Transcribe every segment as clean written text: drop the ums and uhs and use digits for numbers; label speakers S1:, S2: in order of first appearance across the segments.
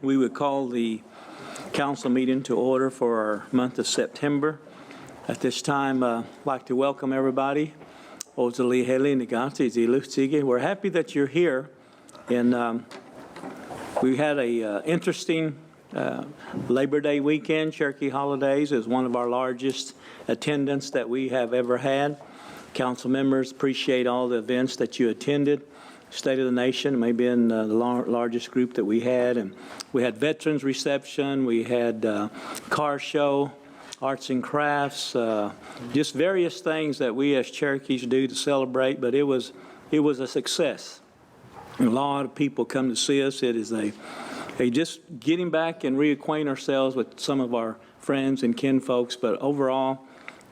S1: we would call the council meeting to order for our month of September. At this time, I'd like to welcome everybody. We're happy that you're here, and we had a interesting Labor Day weekend. Cherokee Holidays is one of our largest attendance that we have ever had. Council members appreciate all the events that you attended. State of the Nation may be in the largest group that we had, and we had veterans reception, we had car show, arts and crafts, just various things that we as Cherokees do to celebrate. But it was a success. A lot of people come to see us. It is a just getting back and reacquaint ourselves with some of our friends and kin folks. But overall,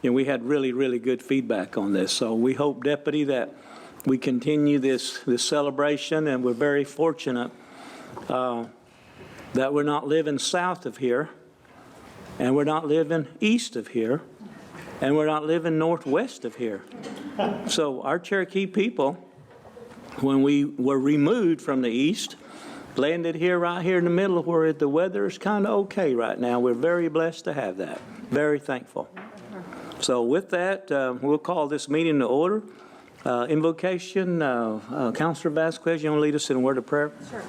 S1: we had really good feedback on this. So we hope, Deputy, that we continue this celebration, and we're very fortunate that we're not living south of here, and we're not living east of here, and we're not living northwest of here. So our Cherokee people, when we were removed from the east, landed here right here in the middle where the weather is kind of okay right now. We're very blessed to have that. Very thankful. So with that, we'll call this meeting to order. Invocation, Councilor Vasquez, you want to lead us in a word of prayer?
S2: Sure.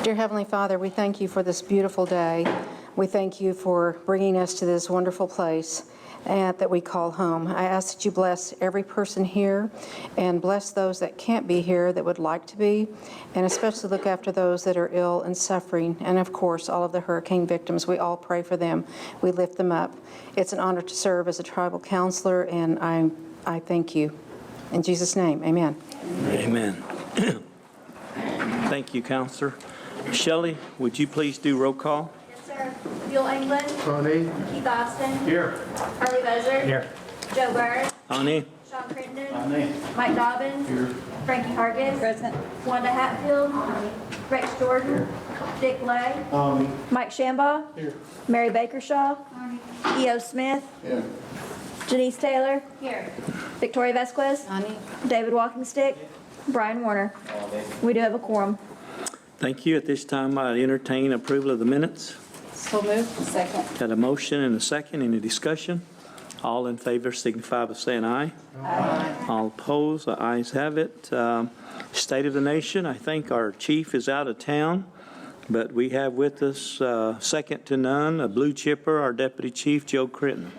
S2: Dear Heavenly Father, we thank you for this beautiful day. We thank you for bringing us to this wonderful place that we call home. I ask that you bless every person here and bless those that can't be here that would like to be, and especially look after those that are ill and suffering, and of course all of the hurricane victims. We all pray for them. We lift them up. It's an honor to serve as a tribal counselor, and I thank you. In Jesus' name, amen.
S1: Amen. Thank you, Counselor. Shelley, would you please do roll call?
S3: Bill England.
S4: Honey.
S3: Keith Austin.
S4: Here.
S3: Harley Bezer.
S4: Here.
S3: Joe Byrd.
S1: Honey.
S3: Sean Crittenden.
S4: Honey.
S3: Mike Dobbins.
S4: Here.
S3: Frankie Hargis. Present. Wanda Hatfield. Rex Jordan. Dick Lay. Mike Shambaugh.
S4: Here.
S3: Mary Bakershaw. E.O. Smith.
S4: Here.
S3: Janice Taylor. Here. Victoria Vasquez. David Walkingstick. Brian Warner. We do have a quorum.
S1: Thank you. At this time, I entertain approval of the minutes.
S2: So moved. Second.
S1: Got a motion and a second. Any discussion? All in favor signify by saying aye.
S2: Aye.
S1: All opposed, the ayes have it. State of the Nation, I think our chief is out of town, but we have with us, second to none, a blue chipper, our Deputy Chief, Joe Crittenden.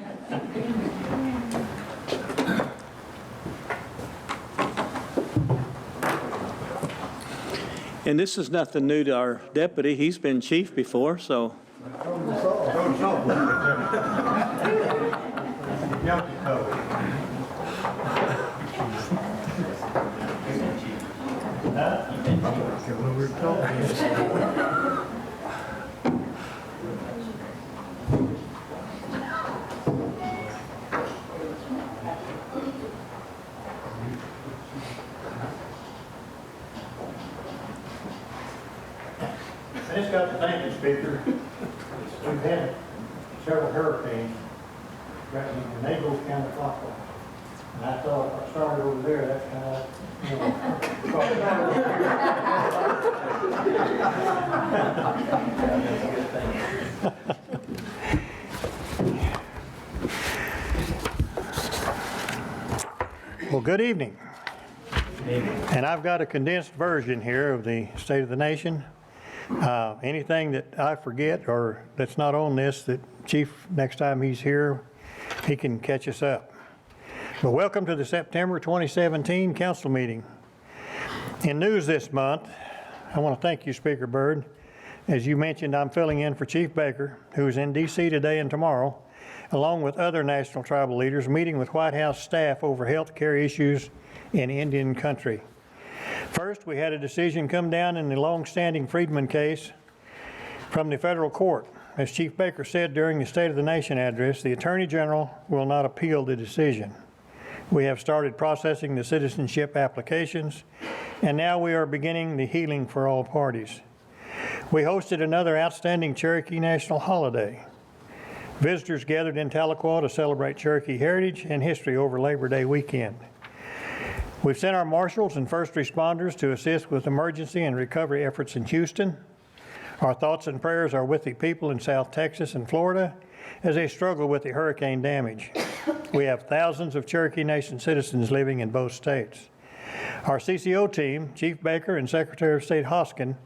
S1: And this is nothing new to our deputy. He's been chief before, so.
S4: I just got to thank you, Speaker. We've had several hurricanes threatening, and they go counterclockwise. And I thought if I started over there, that's kind of, Well, good evening. And I've got a condensed version here of the State of the Nation. Anything that I forget or that's not on this, that Chief, next time he's here, he can catch us up. But welcome to the September 2017 council meeting. In news this month, I want to thank you, Speaker Byrd. As you mentioned, I'm filling in for Chief Baker, who is in D.C. today and tomorrow, along with other national tribal leaders, meeting with White House staff over health care issues in Indian country. First, we had a decision come down in the long-standing Freedman case from the federal court. As Chief Baker said during the State of the Nation address, the Attorney General will not appeal the decision. We have started processing the citizenship applications, and now we are beginning the healing for all parties. We hosted another outstanding Cherokee national holiday. Visitors gathered in Tahlequah to celebrate Cherokee heritage and history over Labor Day weekend. We've sent our marshals and first responders to assist with emergency and recovery efforts in Houston. Our thoughts and prayers are with the people in South Texas and Florida as they struggle with the hurricane damage. We have thousands of Cherokee Nation citizens living in both states. Our CCO team, Chief Baker and Secretary of State Hoskin,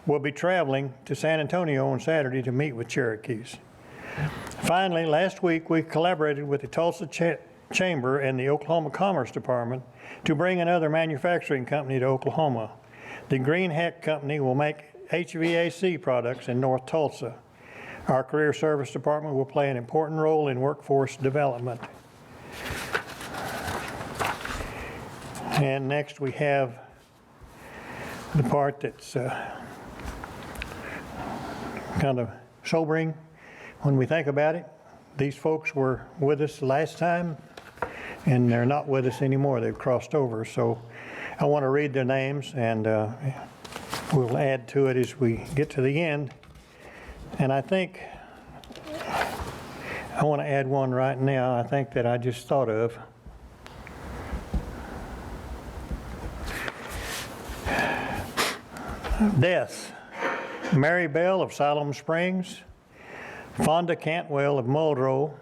S4: will be traveling to San Antonio on Saturday to meet with Cherokees. Finally, last week we collaborated with the Tulsa Chamber and the Oklahoma Commerce Department to bring another manufacturing company to Oklahoma. The Green Heck Company will make HVAC products in North Tulsa. Our Career Service Department will play an important role in workforce development. And next we have the part that's kind of sobering when we think about it. These folks were with us last time, and they're not with us anymore. They've crossed over. So I want to read their names, and we'll add to it as we get to the end. And I think I want to add one right now, I think that I just thought of. Death. Mary Bell of Siloam Springs, Fonda Cantwell of Muldrow,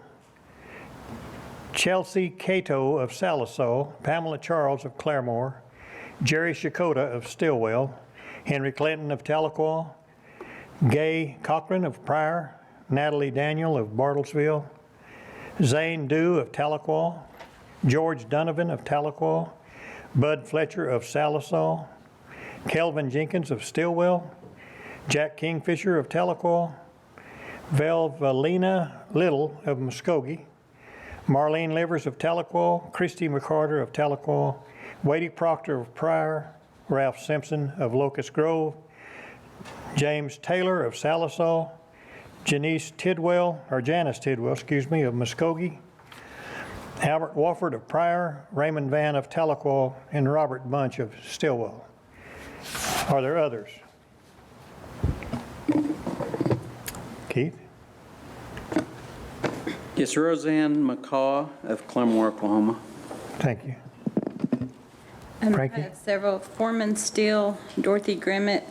S4: Chelsea Cato of Salisaw, Pamela Charles of Claremore, Jerry Shakota of Stillwell, Henry Clinton of Tahlequah, Gay Cochran of Pryor, Natalie Daniel of Bartlesville, Zane Dew of Tahlequah, George Donovan of Tahlequah, Bud Fletcher of Salisaw, Kelvin Jenkins of Stillwell, Jack Kingfisher of Tahlequah, Valvalina Little of Muskogee, Marlene Livers of Tahlequah, Christy McCarter of Tahlequah, Wadey Proctor of Pryor, Ralph Simpson of Locust Grove, James Taylor of Salisaw, Janice Tidwell of Muskogee, Albert Wofford of Pryor, Raymond Vann of Tahlequah, and Robert Bunch of Stillwell. Are there others? Keith?
S5: Yes, Roseanne McCaw of Claremore, Oklahoma.
S4: Thank you.
S6: I
S4: Frankie?
S6: have several. Foreman Steele, Dorothy Grimmett,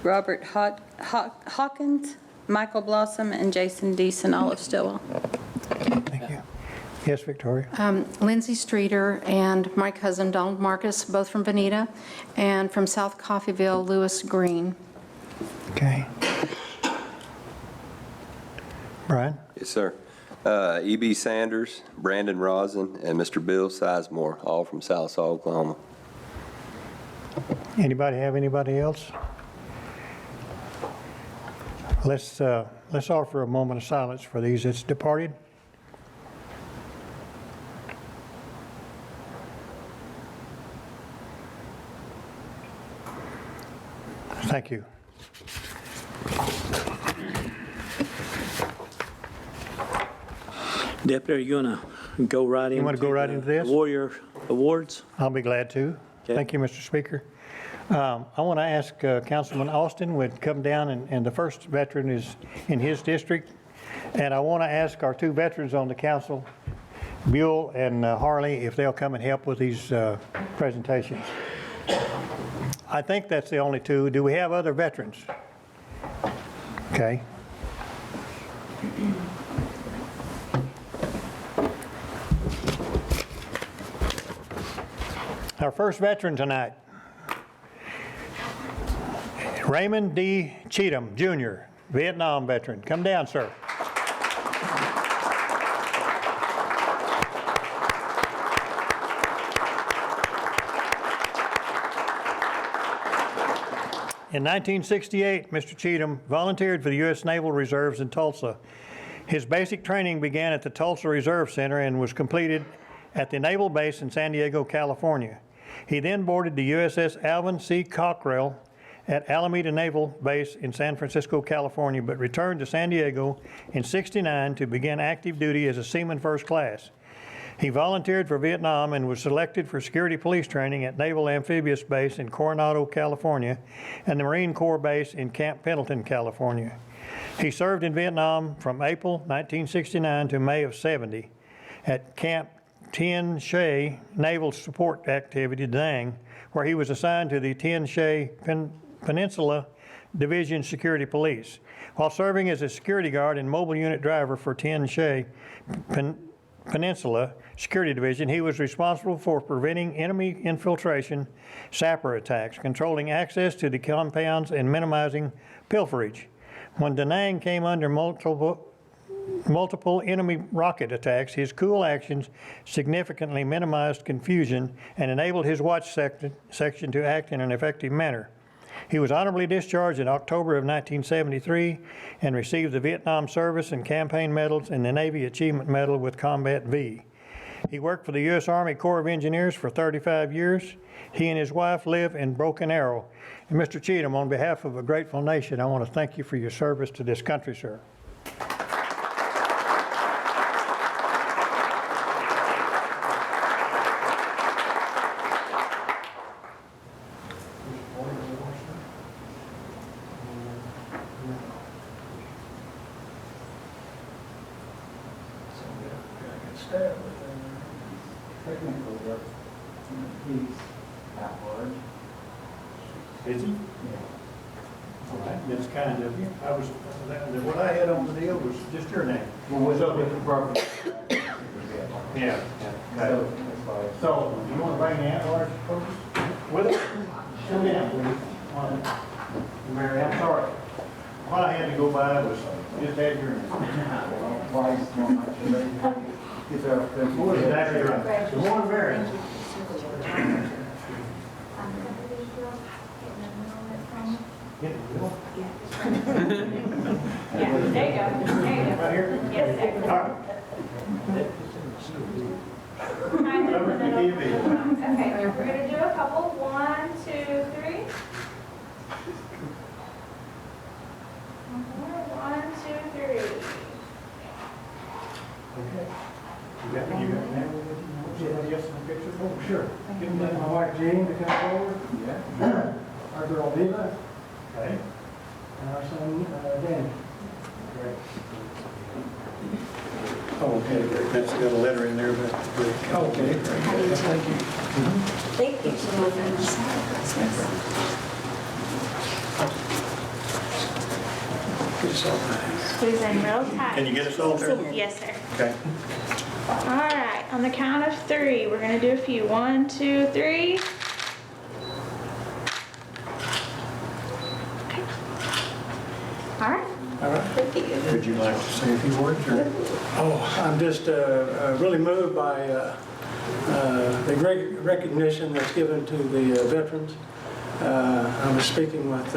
S6: Robert Hawkins, Michael Blossom, and Jason Deason, all of Stillwell.
S4: Thank you. Yes, Victoria?
S2: Lindsay Streeter and my cousin Donald Marcus, both from Veneta, and from South Coffeyville, Lewis Green.
S4: Okay. Brian?
S7: Yes, sir. E.B. Sanders, Brandon Rosin, and Mr. Bill Sizemore, all from Salisaw, Oklahoma.
S4: Anybody have anybody else? Let's offer a moment of silence for these that's departed. Thank you.
S1: Deputy, are you going to go right into?
S4: You want to go right into this?
S1: Warrior Awards?
S4: I'll be glad to.
S1: Okay.
S4: Thank you, Mr. Speaker. I want to ask Councilman Austin would come down, and the first veteran is in his district. And I want to ask our two veterans on the council, Buell and Harley, if they'll come and help with these presentations. I think that's the only two. Do we have other veterans? Okay. Our first veteran tonight, Raymond D. Cheatham, Jr., Vietnam veteran. Come down, sir. In 1968, Mr. Cheatham volunteered for the U.S. Naval Reserves in Tulsa. His basic training began at the Tulsa Reserve Center and was completed at the Naval Base in San Diego, California. He then boarded the USS Alvin C. Cockrell at Alameda Naval Base in San Francisco, California, but returned to San Diego in '69 to begin active duty as a Seaman First Class. He volunteered for Vietnam and was selected for security police training at Naval Amphibious Base in Coronado, California, and the Marine Corps Base in Camp Pendleton, California. He served in Vietnam from April 1969 to May of '70 at Camp Tien Shay Naval Support Activity, DANG, where he was assigned to the Tien Shay Peninsula Division Security Police. While serving as a security guard and mobile unit driver for Tien Shay Peninsula Security Division, he was responsible for preventing enemy infiltration, sapper attacks, controlling access to the compounds, and minimizing pilferage. When Da Nang came under multiple enemy rocket attacks, his cool actions significantly minimized confusion and enabled his watch section to act in an effective manner. He was honorably discharged in October of 1973 and received the Vietnam Service and Campaign Medals and the Navy Achievement Medal with Combat V. He worked for the U.S. Army Corps of Engineers for 35 years. He and his wife live in Broken Arrow. And Mr. Cheatham, on behalf of a grateful nation, I want to thank you for your service to this country, sir. Is he? Yeah. All right, that's kind of you. What I had on the deal was just your name.
S8: Well, what's up with the property?
S4: Yeah. Okay. So, you want to bring the at-large folks with us? Come down, please. Mary, I'm sorry. What I had to go by was just had your name. Exactly right. Good morning, Mary.
S9: Yeah, there you go. There you go.
S4: Right here?
S9: Yes, sir.
S4: All right. Over to TV.
S9: Okay, we're gonna do a couple. 1, 2, 3. 1, 2, 3.
S4: Okay. You got that now? Somebody else in the picture? Oh, sure.
S8: Give me my wife Jean to come forward.
S4: Yeah.
S8: Our girl Viva,
S4: Okay.
S8: and our son Danny.
S4: Great. Oh, okay, great. That's got a letter in there, but, okay. Thank you. Get us all right.
S9: Squeeze in real tight.
S4: Can you get us all there?
S9: Yes, sir.
S4: Okay.
S9: All right, on the count of 3, we're gonna do a few. 1, 2, 3. Okay. All right.
S4: All right. Would you like to say a few words? Or?
S8: Oh, I'm just really moved by the great recognition that's given to the veterans. I was speaking with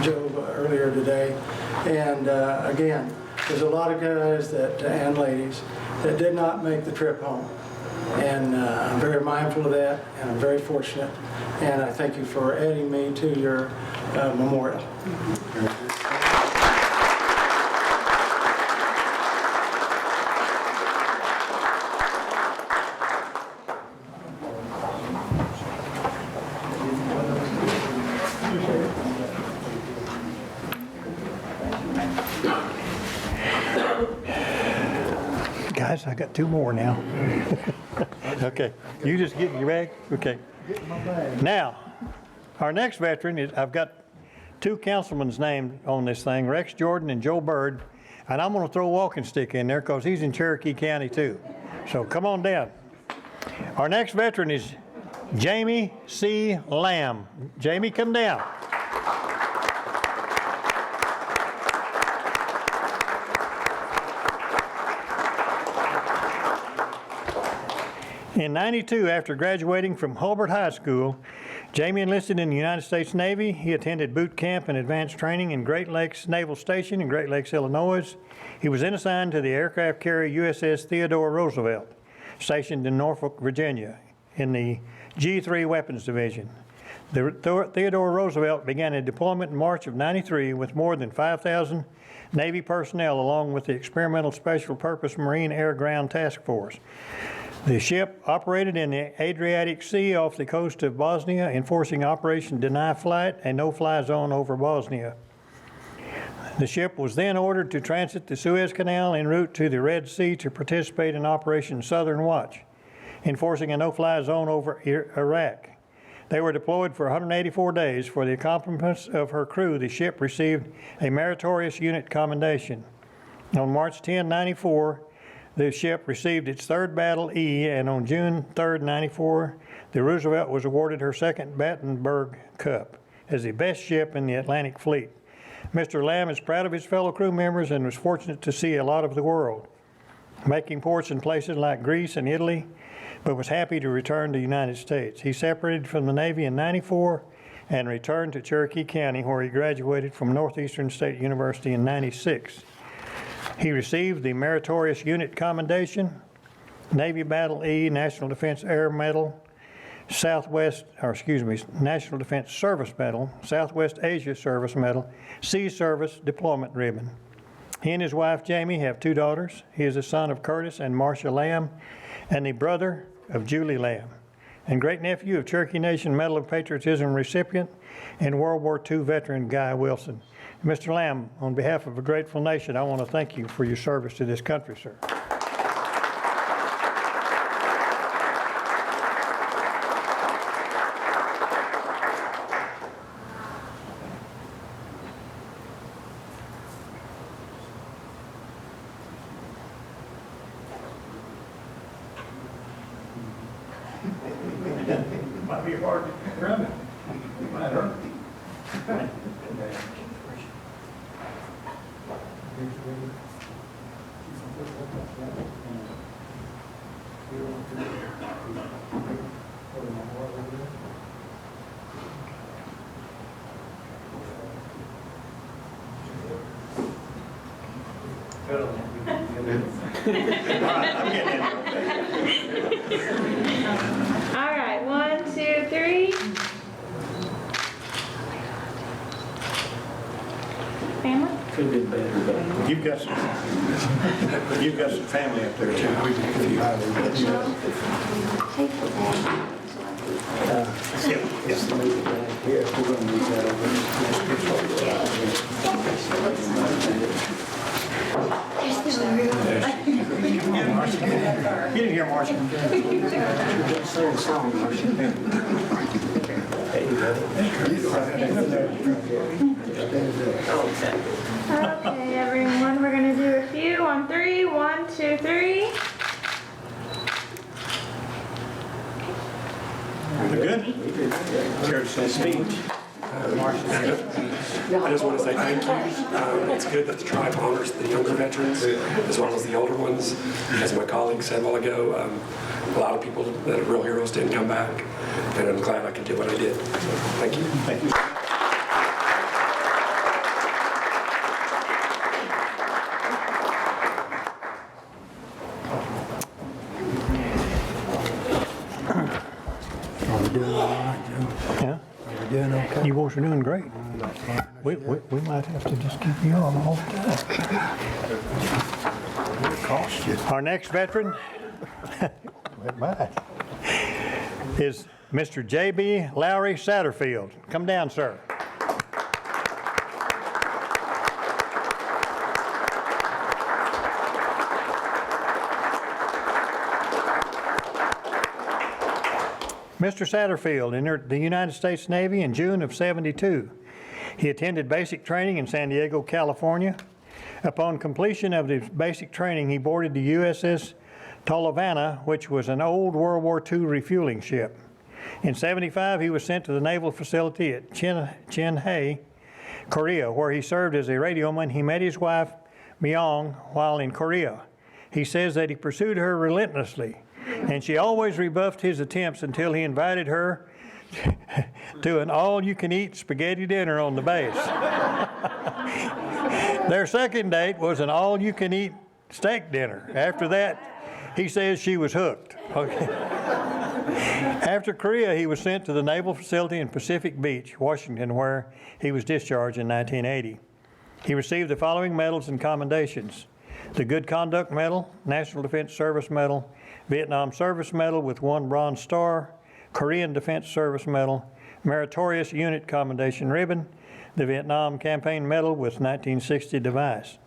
S8: Joe earlier today, and again, there's a lot of guys that and ladies that did not make the trip home. And I'm very mindful of that, and I'm very fortunate, and I thank you for adding me to your memorial.
S4: Guys, I got 2 more now. Okay, you just get your bag? Okay. Now, our next veteran is, I've got 2 councilmen's names on this thing, Rex Jordan and Joe Byrd, and I'm gonna throw Walking Stick in there because he's in Cherokee County too. So come on down. Our next veteran is Jamie C. Lamb. Jamie, come down. In '92, after graduating from Hobart High School, Jamie enlisted in the United States Navy. He attended boot camp and advanced training in Great Lakes Naval Station in Great Lakes, Illinois. He was then assigned to the aircraft carrier USS Theodore Roosevelt, stationed in Norfolk, Virginia, in the G-3 Weapons Division. The Theodore Roosevelt began a deployment in March of '93 with more than 5,000 Navy personnel, along with the Experimental Special Purpose Marine Air Ground Task Force. The ship operated in the Adriatic Sea off the coast of Bosnia, enforcing Operation Deny Flight, a no-fly zone over Bosnia. The ship was then ordered to transit the Suez Canal en route to the Red Sea to participate in Operation Southern Watch, enforcing a no-fly zone over Iraq. They were deployed for 184 days. For the accomplishments of her crew, the ship received a meritorious unit commendation. On March 10, 1994, the ship received its third Battle E, and on June 3, 1994, the Roosevelt was awarded her second Battenberg Cup as the best ship in the Atlantic Fleet. Mr. Lamb is proud of his fellow crew members and was fortunate to see a lot of the world, making ports in places like Greece and Italy, but was happy to return to the United States. He separated from the Navy in '94 and returned to Cherokee County, where he graduated from Northeastern State University in '96. He received the Meritorious Unit Commendation, Navy Battle E, National Defense Air Medal, National Defense Service Medal, Southwest Asia Service Medal, Sea Service Deployment Ribbon. He and his wife, Jamie, have 2 daughters. He is the son of Curtis and Marcia Lamb and the brother of Julie Lamb, and great-nephew of Cherokee Nation Medal of Patriotism recipient and World War II veteran Guy Wilson. Mr. Lamb, on behalf of a grateful nation, I want to thank you for your service to this country, sir. Might be hard to run it. Might hurt.
S9: All right, 1, 2, 3. Family?
S1: Could have been better, but
S4: You've got some family up there too.
S1: here, we're going to move that
S4: Get in here, Marcia.
S9: Okay, everyone, we're gonna do a few on 3. 1, 2, 3.
S4: Good?
S1: speech.
S10: I just want to say thank you. It's good that the tribe honors the younger veterans as well as the older ones. As my colleague said a while ago, a lot of people that are real heroes didn't come back, and I'm glad I could do what I did. So, thank you.
S4: Thank you.
S8: Are we doing all right, Joe?
S4: Yeah?
S8: Are we doing okay?
S4: You boys are doing great. We might have to just keep you on all the time.
S8: Cost you.
S4: Our next veteran
S8: It might.
S4: is Mr. J.B. Lowry Satterfield. Come down, sir. Mr. Satterfield entered the United States Navy in June of '72. He attended basic training in San Diego, California. Upon completion of the basic training, he boarded the USS Tolovana, which was an old World War II refueling ship. In '75, he was sent to the naval facility at Chinhae, Korea, where he served as a radioman. He met his wife, Myung, while in Korea. He says that he pursued her relentlessly, and she always rebuffed his attempts until he invited her to an all-you-can-eat spaghetti dinner on the base. Their second date was an all-you-can-eat steak dinner. After that, he says she was hooked. Okay. After Korea, he was sent to the naval facility in Pacific Beach, Washington, where he was discharged in 1980. He received the following medals and commendations: the Good Conduct Medal, National Defense Service Medal, Vietnam Service Medal with 1 Bronze Star, Korean Defense Service Medal, Meritorious Unit Commendation Ribbon, the Vietnam Campaign Medal with 1960 device.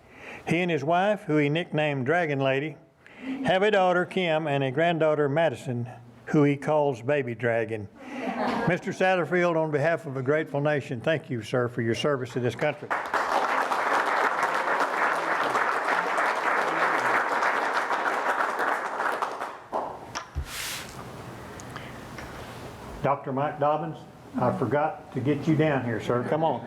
S4: He and his wife, who he nicknamed Dragon Lady, have a daughter, Kim, and a granddaughter, Madison, who he calls Baby Dragon. Mr. Satterfield, on behalf of a grateful nation, thank you, sir, for your service to this country. Dr. Mike Dobbins, I forgot to get you down here, sir. Come on.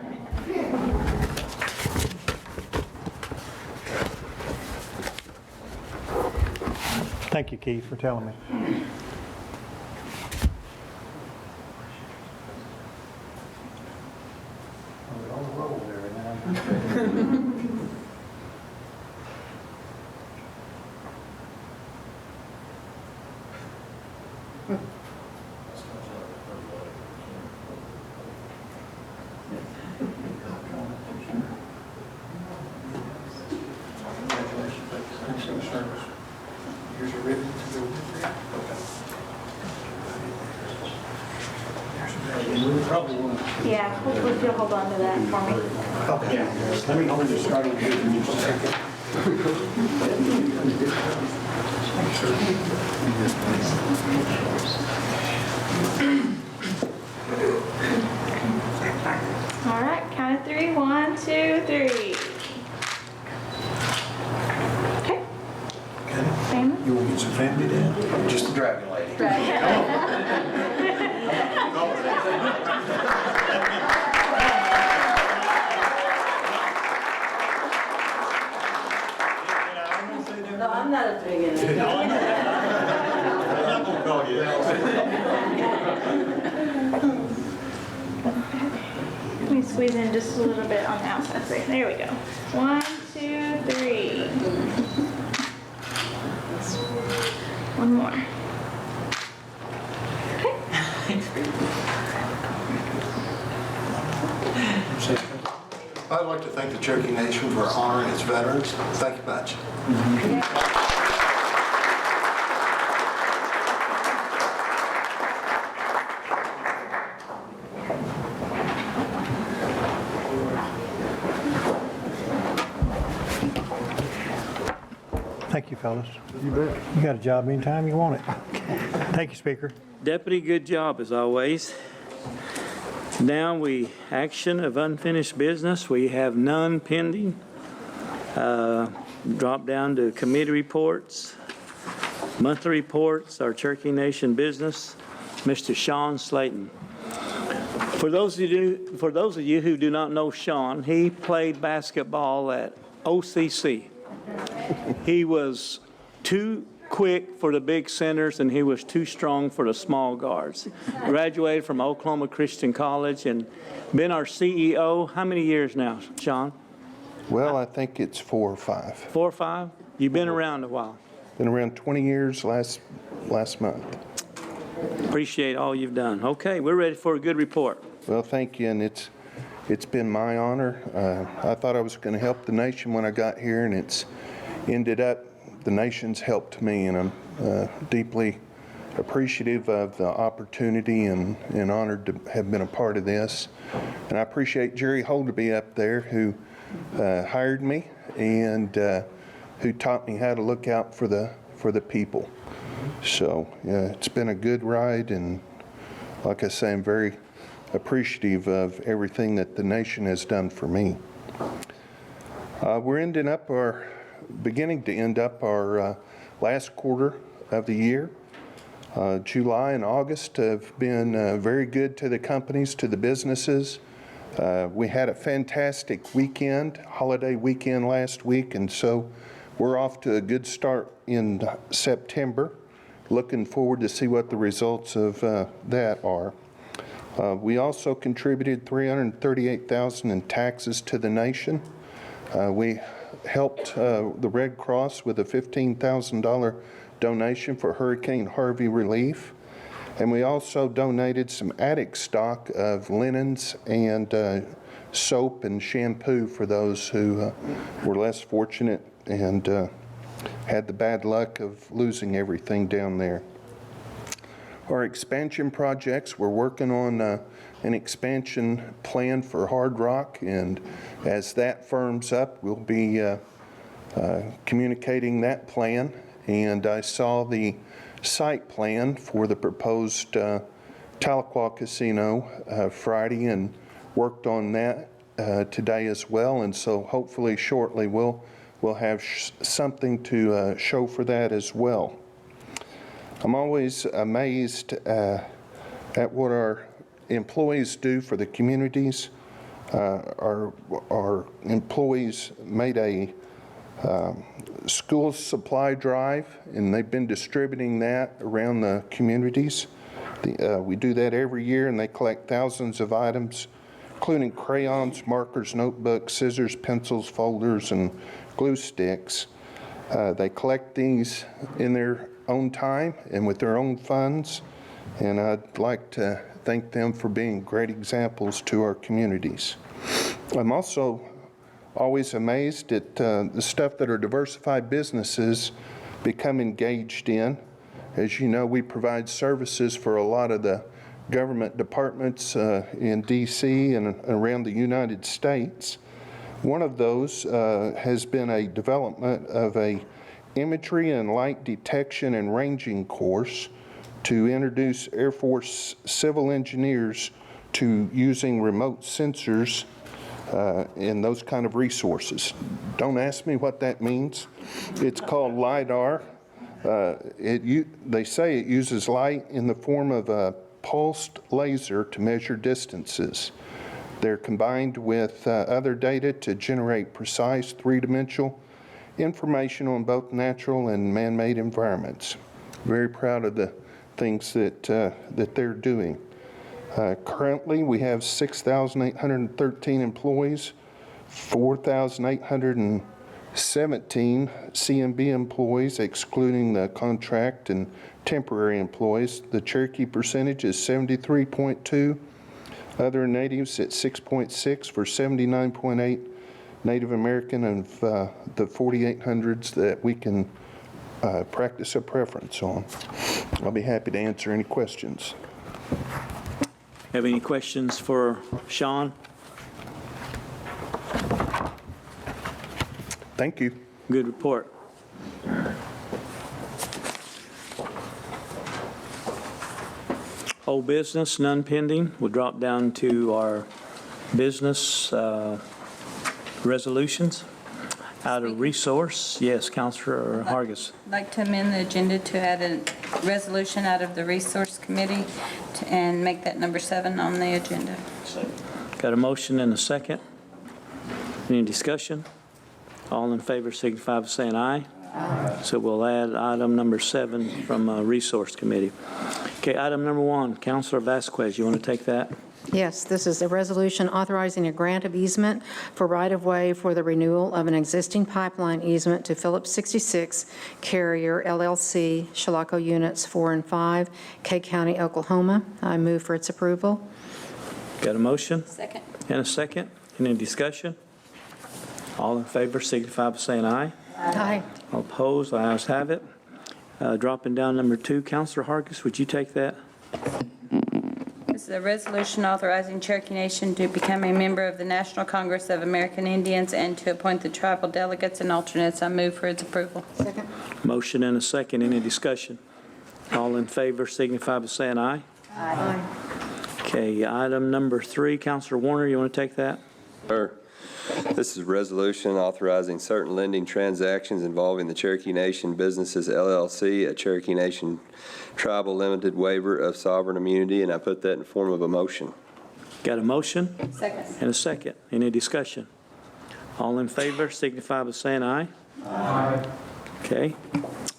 S4: Thank you, Keith, for telling me.
S9: Yeah, hopefully if you'll hold on to that for me.
S4: Let me just start over here in just a second.
S9: All right, count of three. 1, 2, 3. Okay. Family?
S4: You want to get some family down?
S11: Just the Dragon Lady.
S6: No, I'm not a dragon.
S9: Let me squeeze in just a little bit on the outside. There we go. 1, 2, 3. One more.
S11: I'd like to thank the Cherokee Nation for honoring its veterans. Thank you much.
S4: Thank you, fellas. You bet. You got a job anytime you want it. Thank you, Speaker.
S1: Deputy, good job as always. Now action of unfinished business. We have none pending. Drop down to committee reports, monthly reports, our Cherokee Nation business. Mr. Sean Slayton. For those of you who do not know Sean, he played basketball at OCC. He was too quick for the big centers, and he was too strong for the small guards. Graduated from Oklahoma Christian College and been our CEO. How many years now, Sean?
S12: Well, I think it's 4 or 5.
S1: 4 or 5? You've been around a while.
S12: Been around 20 years last month.
S1: Appreciate all you've done. Okay, we're ready for a good report.
S12: Well, thank you, and it's been my honor. I thought I was going to help the nation when I got here, and it's ended up the nation's helped me, and I'm deeply appreciative of the opportunity and honored to have been a part of this. And I appreciate Jerry Holderby up there who hired me and who taught me how to look out for the people. So it's been a good ride, and like I say, I'm very appreciative of everything that the nation has done for me. We're beginning to end up our last quarter of the year. July and August have been very good to the companies, to the businesses. We had a fantastic holiday weekend last week, and so we're off to a good start in September. Looking forward to see what the results of that are. We also contributed $338,000 in taxes to the nation. We helped the Red Cross with a $15,000 donation for Hurricane Harvey relief. And we also donated some attic stock of linens and soap and shampoo for those who were less fortunate and had the bad luck of losing everything down there. our expansion projects. We're working on an expansion plan for Hard Rock, and as that firms up, we'll be communicating that plan. And I saw the site plan for the proposed Tahlequah Casino Friday and worked on that today as well. And so hopefully shortly we'll have something to show for that as well. I'm always amazed at what our employees do for the communities. Our employees made a school supply drive, and they've been distributing that around the communities. We do that every year, and they collect thousands of items, including crayons, markers, notebooks, scissors, pencils, folders, and glue sticks. They collect these in their own time and with their own funds, and I'd like to thank them for being great examples to our communities. I'm also always amazed at the stuff that our diversified businesses become engaged in. As you know, we provide services for a lot of the government departments in D.C. and around the United States. One of those has been a development of a imagery and light detection and ranging course to introduce Air Force civil engineers to using remote sensors and those kind of resources. Don't ask me what that means. It's called LIDAR. They say it uses light in the form of a pulsed laser to measure distances. They're combined with other data to generate precise three-dimensional information on both natural and man-made environments. Very proud of the things that they're doing. Currently, we have 6,813 employees, 4,817 CMB employees, excluding the contract and temporary employees. The Cherokee percentage is 73.2. Other natives at 6.6 for 79.8 Native American of the 4,800s that we can practice a preference on. I'll be happy to answer any questions.
S1: Have any questions for Sean?
S12: Thank you.
S1: Good report. Old business, none pending. We'll drop down to our business resolutions. Out of resource, yes, Councilor Hargis.
S6: I'd like to amend the agenda to add a resolution out of the Resource Committee and make that number 7 on the agenda.
S1: Got a motion and a second. Any discussion? All in favor signify by saying aye. Aye. So we'll add item number 7 from Resource Committee. Okay, item number 1, Councilor Vasquez, you want to take that?
S2: Yes, this is a resolution authorizing a grant of easement for right-of-way for the renewal of an existing pipeline easement to Phillips 66 Carrier LLC, Chilocco Units 4 and 5, Kay County, Oklahoma. I move for its approval.
S1: Got a motion?
S6: Second.
S1: And a second. Any discussion? All in favor signify by saying aye.
S2: Aye.
S1: All opposed, the ayes have it. Dropping down number 2, Councilor Hargis, would you take that?
S6: This is a resolution authorizing Cherokee Nation to become a member of the National Congress of American Indians and to appoint the tribal delegates and alternates. I move for its approval.
S2: Second.
S1: Motion and a second. Any discussion? All in favor signify by saying aye.
S2: Aye.
S1: Okay, item number 3, Councilor Warner, you want to take that?
S7: Sir, this is a resolution authorizing certain lending transactions involving the Cherokee Nation Businesses LLC, a Cherokee Nation Tribal Limited Waiver of Sovereign Immunity, and I put that in the form of a motion.
S1: Got a motion?
S6: Second.
S1: And a second. Any discussion? All in favor signify by saying aye. Aye. Okay.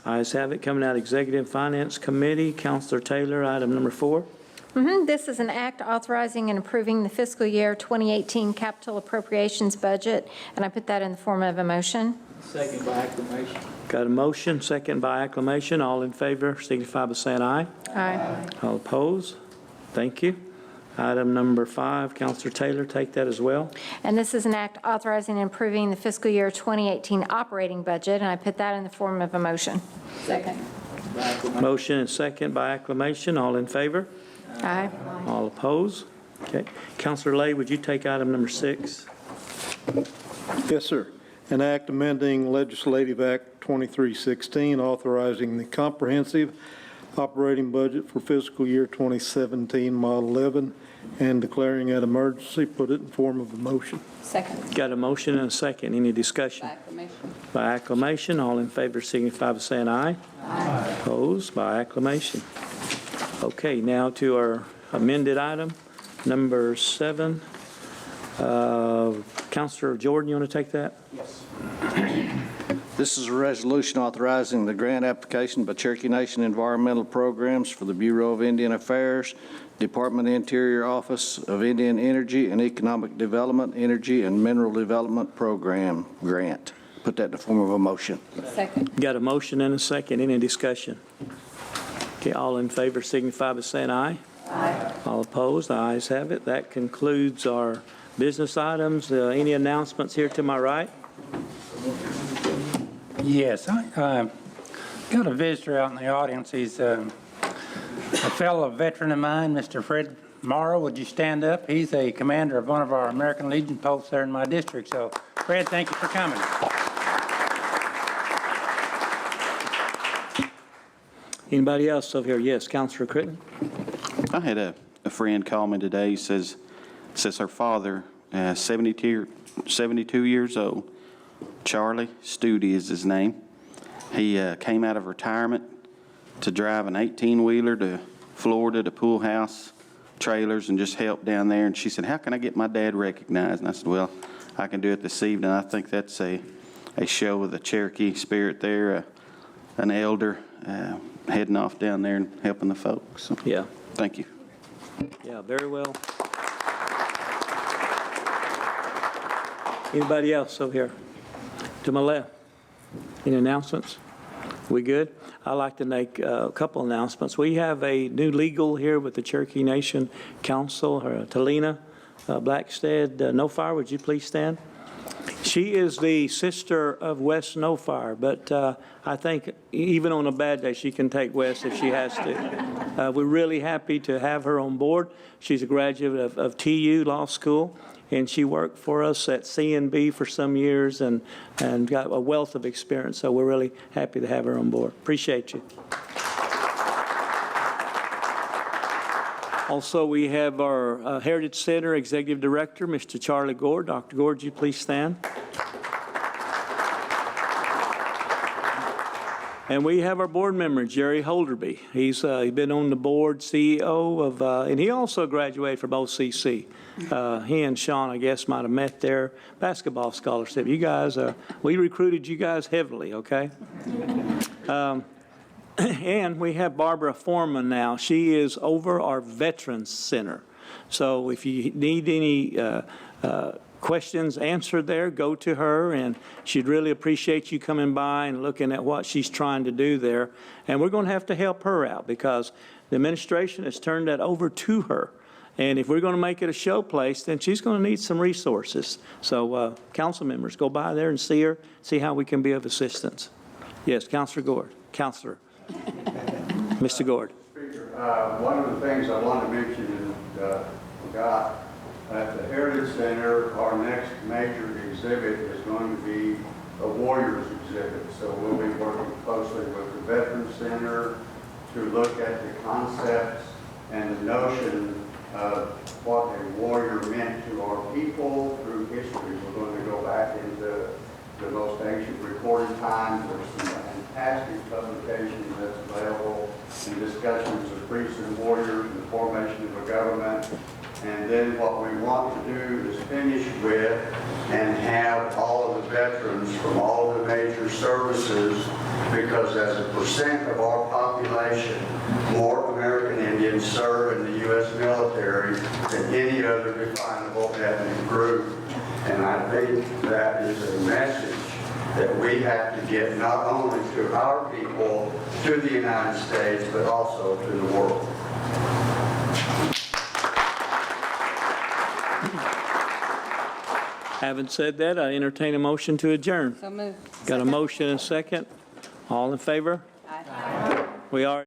S1: Ayes have it. Coming out Executive Finance Committee, Councilor Taylor, item number 4.
S13: This is an act authorizing and approving the fiscal year 2018 capital appropriations budget, and I put that in the form of a motion.
S1: Second by acclamation. Got a motion, second by acclamation. All in favor signify by saying aye.
S13: Aye.
S1: All opposed? Thank you. Item number 5, Councilor Taylor, take that as well.
S13: And this is an act authorizing and approving the fiscal year 2018 operating budget, and I put that in the form of a motion.
S6: Second.
S1: Motion and second by acclamation. All in favor?
S13: Aye.
S1: All opposed? Okay. Counselor Lay, would you take item number 6?
S14: Yes, sir. An act amending Legislative Act 2316, authorizing the comprehensive operating budget for fiscal year 2017, Model 11, and declaring an emergency. Put it in form of a motion.
S6: Second.
S1: Got a motion and a second. Any discussion?
S6: By acclamation.
S1: By acclamation, all in favor signify by saying aye. Aye. Opposed? By acclamation. Okay, now to our amended item, number 7. Counselor Jordan, you want to take that?
S15: Yes. This is a resolution authorizing the grant application by Cherokee Nation Environmental Programs for the Bureau of Indian Affairs, Department of Interior Office of Indian Energy and Economic Development, Energy and Mineral Development Program grant. Put that in the form of a motion.
S6: Second.
S1: Got a motion and a second. Any discussion? Okay, all in favor signify by saying aye.
S6: Aye.
S1: All opposed? The ayes have it. That concludes our business items. Any announcements here to my right?
S16: Yes, I got a visitor out in the audience. He's a fellow veteran of mine, Mr. Fred Morrow. Would you stand up? He's a commander of one of our American Legion posts there in my district. So, Fred, thank you for coming.
S1: Anybody else over here? Yes, Counselor Critton.
S5: I had a friend call me today. He says her father, 72 years old, Charlie Studi is his name. He came out of retirement to drive an 18-wheeler to Florida to Pool House trailers and just help down there. And she said, how can I get my dad recognized? And I said, well, I can do it this evening. I think that's a show of the Cherokee spirit there, an elder heading off down there and helping the folks. So,
S1: yeah.
S5: Thank you.
S1: Yeah, very well. Anybody else over here? To my left. Any announcements? We good? I'd like to make a couple announcements. We have a new legal here with the Cherokee Nation Council, Talina Blackstead Nofire. Would you please stand? She is the sister of Wes Nofire, but I think even on a bad day, she can take Wes if she has to. We're really happy to have her on board. She's a graduate of TU Law School, and she worked for us at CNB for some years and got a wealth of experience, so we're really happy to have her on board. Appreciate you. Also, we have our Heritage Center Executive Director, Mr. Charlie Gord. Dr. Gord, would you please stand? And we have our board member, Jerry Holderby. He's been on the board, CEO of, and he also graduated from OCC. He and Sean, I guess, might have met there. Basketball scholarship. You guys, we recruited you guys heavily, okay? And we have Barbara Foreman now. She is over our Veterans Center. So if you need any questions answered there, go to her, and she'd really appreciate you coming by and looking at what she's trying to do there. And we're going to have to help her out because the administration has turned that over to her. And if we're going to make it a show place, then she's going to need some resources. So council members, go by there and see her, see how we can be of assistance. Yes, Councilor Gord. Counselor. Mr. Gord.
S17: Speaker, one of the things I wanted to mention is forgot at the Heritage Center, our next major exhibit is going to be a Warriors exhibit. So we'll be working closely with the Veterans Center to look at the concepts and the notion of what a warrior meant to our people through history. We're going to go back into the most ancient recorded times. There's some fantastic publications that's available and discussions of priests and warriors and the formation of a government. And then what we want to do is finish with and have all of the veterans from all of the major services, because as a percent of our population, more American Indians serve in the U.S. military than any other definable ethnic group. And I think that is a message that we have to get not only to our people, to the United States, but also to the world.
S1: Having said that, I entertain a motion to adjourn.
S6: So moved.
S1: Got a motion and a second. All in favor?
S6: Aye.
S1: We are.